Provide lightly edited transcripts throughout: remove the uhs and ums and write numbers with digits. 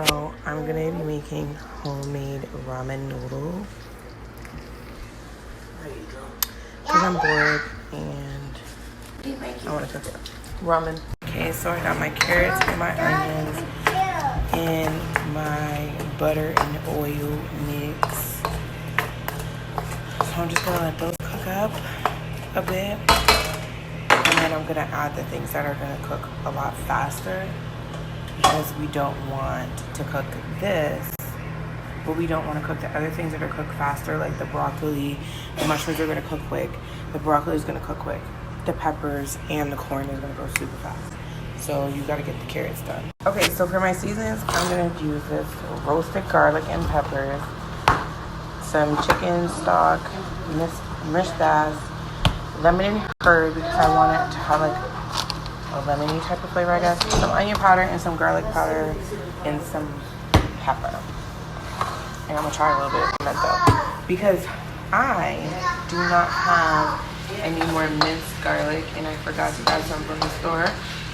So I'm gonna be making homemade ramen noodles because I'm bored and I want to cook it. Ramen. Okay, so I got my carrots and my onions and my butter and oil mix. So I'm just gonna let those cook up a bit, and then I'm gonna add the things that are gonna cook a lot faster, because we don't want to cook this, but we don't want to cook the other things that are cooked faster, like the broccoli. The mushrooms are going to cook quick. The broccoli is going to cook quick. The peppers and the corn is going to go super fast. So you got to get the carrots done. Okay, so for my seasonings, I'm going to use this roasted garlic and peppers, some chicken stock, mustard, lemon and herb, because I want it to have like a lemony type of flavor, I guess. Some onion powder and some garlic powder and some pepper. And I'm gonna try a little bit of pimento because I do not have any more minced garlic, and I forgot to grab some from the store.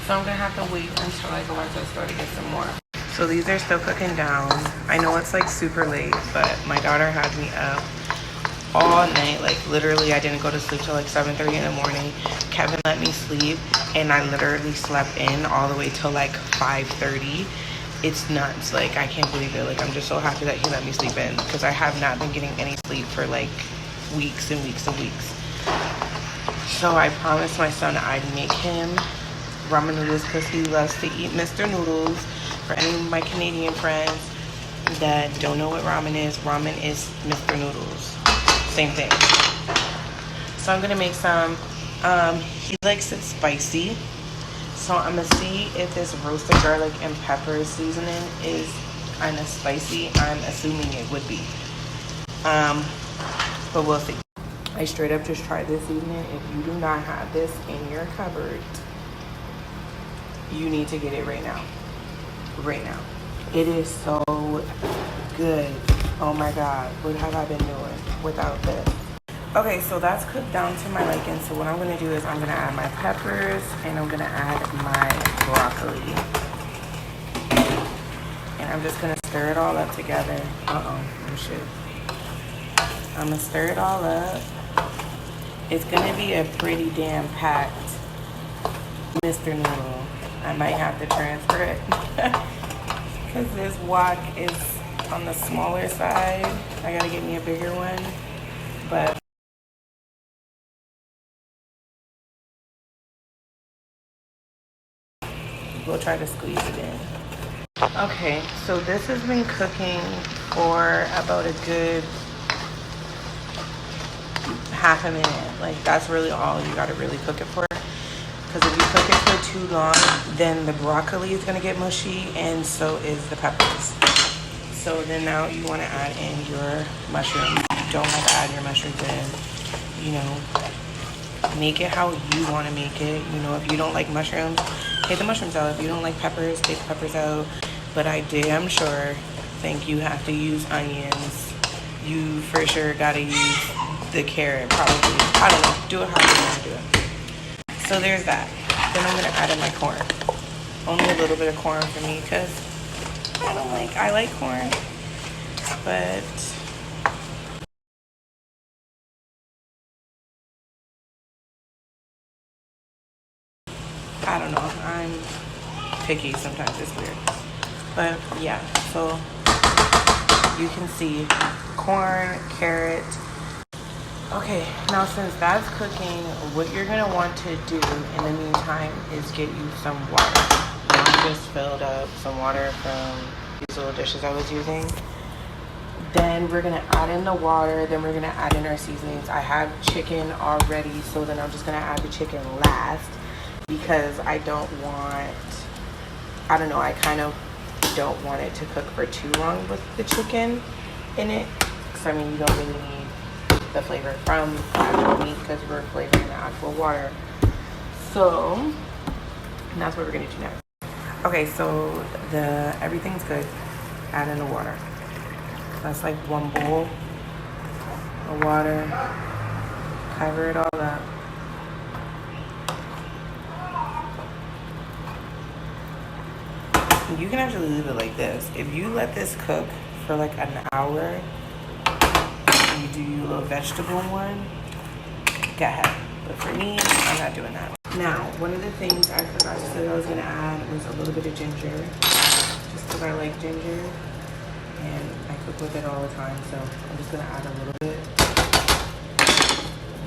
So I'm gonna have to wait until I go into the store to get some more. So these are still cooking down. I know it's like super late, but my daughter had me up all night. Like literally I didn't go to sleep till like 7:30 in the morning. Kevin let me sleep and I literally slept in all the way till like 5:30. It's nuts. Like I can't believe it. Like I'm just so happy that he let me sleep in, because I have not been getting any sleep for like weeks and weeks and weeks. So I promised my son I'd make him ramen noodles because he loves to eat Mr. Noodles. For any of my Canadian friends that don't know what ramen is Mr. Noodles. Same thing. So I'm gonna make some. He likes it spicy, so I'm gonna see if this roasted garlic and pepper seasoning is kind of spicy. I'm assuming it would be, but we'll see. I straight up just tried this seasoning. If you do not have this in your cupboard, you need to get it right now. Right now. It is so good. Oh my God, what have I been doing without this? Okay, so that's cooked down to my liking. So what I'm gonna do is I'm gonna add my peppers and I'm gonna add my broccoli. And I'm just gonna stir it all up together. Oh shit. I'm gonna stir it all up. It's gonna be a pretty damn packed Mr. Noodle. I might have to transfer it because this wok is on the smaller side. I gotta get me a bigger one, but we'll try to squeeze it in. Okay, so this has been cooking for about a good half a minute. Like that's really all you gotta really cook it for. Because if you cook it for too long, then the broccoli is gonna get mushy, and so is the peppers. So then now you want to add in your mushrooms. You don't have to add your mushrooms in. You know, make it how you want to make it. You know, if you don't like mushrooms, take the mushrooms out. If you don't like peppers, take the peppers out. But I damn sure think you have to use onions. You for sure gotta use the carrot, probably. I don't know. Do it how you want to do it. So there's that. Then I'm gonna add in my corn. Only a little bit of corn for me because I like corn, but I don't know. I'm picky sometimes. It's weird. But yeah, so you can see corn, carrot. Okay, now since that's cooking, what you're gonna want to do in the meantime is get you some water. I just filled up some water from these little dishes I was using. Then we're gonna add in the water, then we're gonna add in our seasonings. I have chicken already, so then I'm just gonna add the chicken last because I kind of don't want it to cook for too long with the chicken in it. Because I mean, you don't really need the flavor from the actual meat because we're flavoring the actual water. So and that's what we're gonna do next. Okay, so everything's good. Add in the water. That's like 1 bowl of water. Cover it all up. you can actually leave it like this. If you let this cook for like an hour, you do your little vegetable one, go ahead. But for me, I'm not doing that. Now, one of the things I forgot to say I was gonna add was a little bit of ginger, just because I like ginger, and I cook with it all the time, so I'm just gonna add a little bit.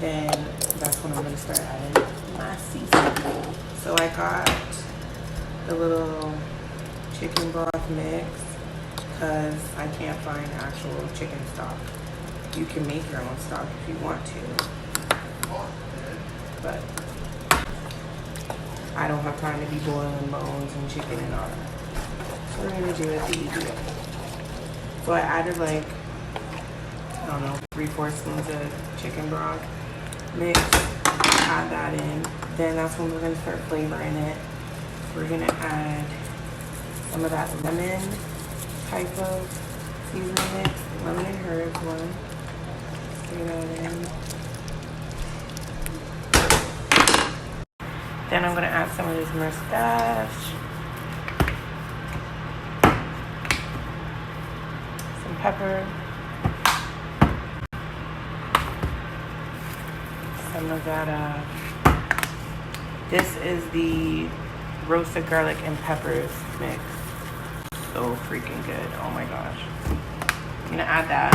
Then that's when I'm gonna start adding my seasoning. So I got the little chicken broth mix because I can't find actual chicken stock. You can make your own stock if you want to, but I don't have time to be boiling bones and chicken and all that. So we're gonna do it the easy way. So I added like, I don't know, 3/4 spoons of chicken broth mix. Add that in. Then that's when we're gonna start flavoring it. We're gonna add some of that lemon type of seasoning mix, lemon and herbs one. Stir that in. Then I'm gonna add some of this mustache, some pepper, some of that. This is the roasted garlic and peppers mix. So freaking good. Oh my gosh. I'm gonna add that.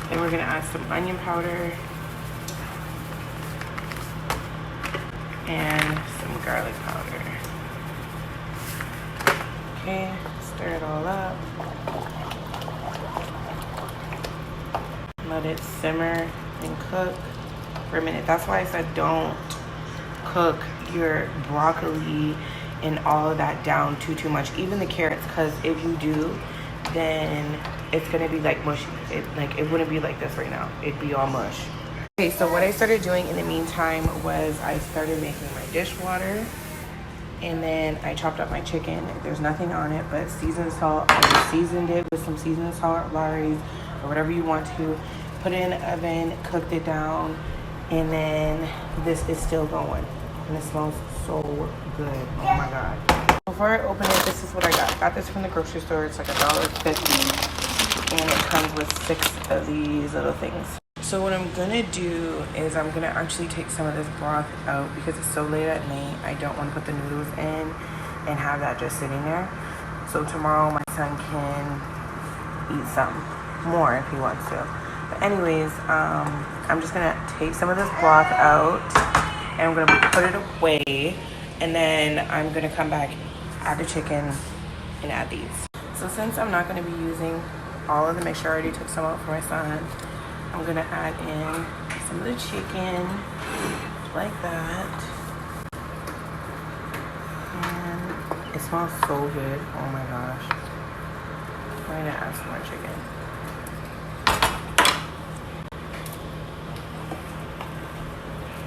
Then we're gonna add some onion powder and some garlic powder. Okay, stir it all up. Let it simmer and cook for a minute. That's why I said don't cook your broccoli and all of that down too much, even the carrots, because if you do, then it's gonna be like mushy. It wouldn't be like this right now. It'd be all mush. Okay, so what I started doing in the meantime was I started making my dishwater, and then I chopped up my chicken. There's nothing on it but seasoned salt. I seasoned it with some seasoned salt, Lawry's, or whatever you want to. Put it in the oven, cooked it down, and then this is still going. And it smells so good. Oh my God. Before I open it, this is what I got. Got this from the grocery store. It's like $1.50, and it comes with 6 of these little things. So what I'm gonna do is I'm gonna actually take some of this broth out because it's so late at night. I don't want to put the noodles in and have that just sitting there. So tomorrow my son can eat some more if he wants to. But anyways, I'm just gonna take some of this broth out and I'm gonna put it away, and then I'm gonna come back, add the chicken, and add these. So since I'm not gonna be using all of the mixture, I already took some out for my son. I'm gonna add in some of the chicken, like that. And it smells so good, oh my gosh. I'm gonna add some more chicken.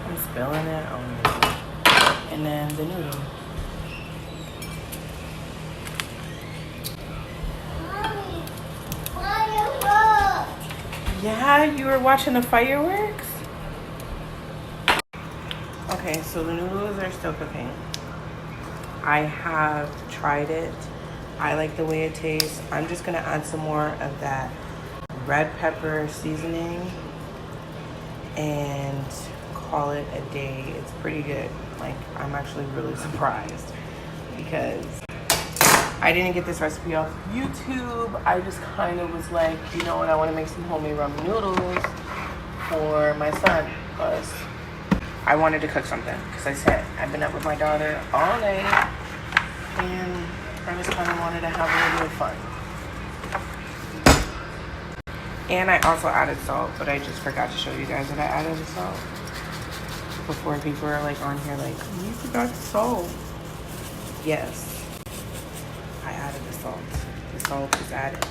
I'm spilling it, oh my gosh. And then the noodle. Yeah, you were watching the fireworks? Okay, so the noodles are still cooking. I have tried it. I like the way it tastes. I'm just gonna add some more of that red pepper seasoning and call it a day. It's pretty good. Like, I'm actually really surprised because I didn't get this recipe off YouTube. I just kind of was like, you know what, I want to make some homemade ramen noodles for my son because I wanted to cook something because I said I've been up with my daughter all night and I just kind of wanted to have a little bit of fun. And I also added salt, but I just forgot to show you guys that I added the salt before people are like on here like, you forgot the salt. Yes. I added the salt. The salt is added.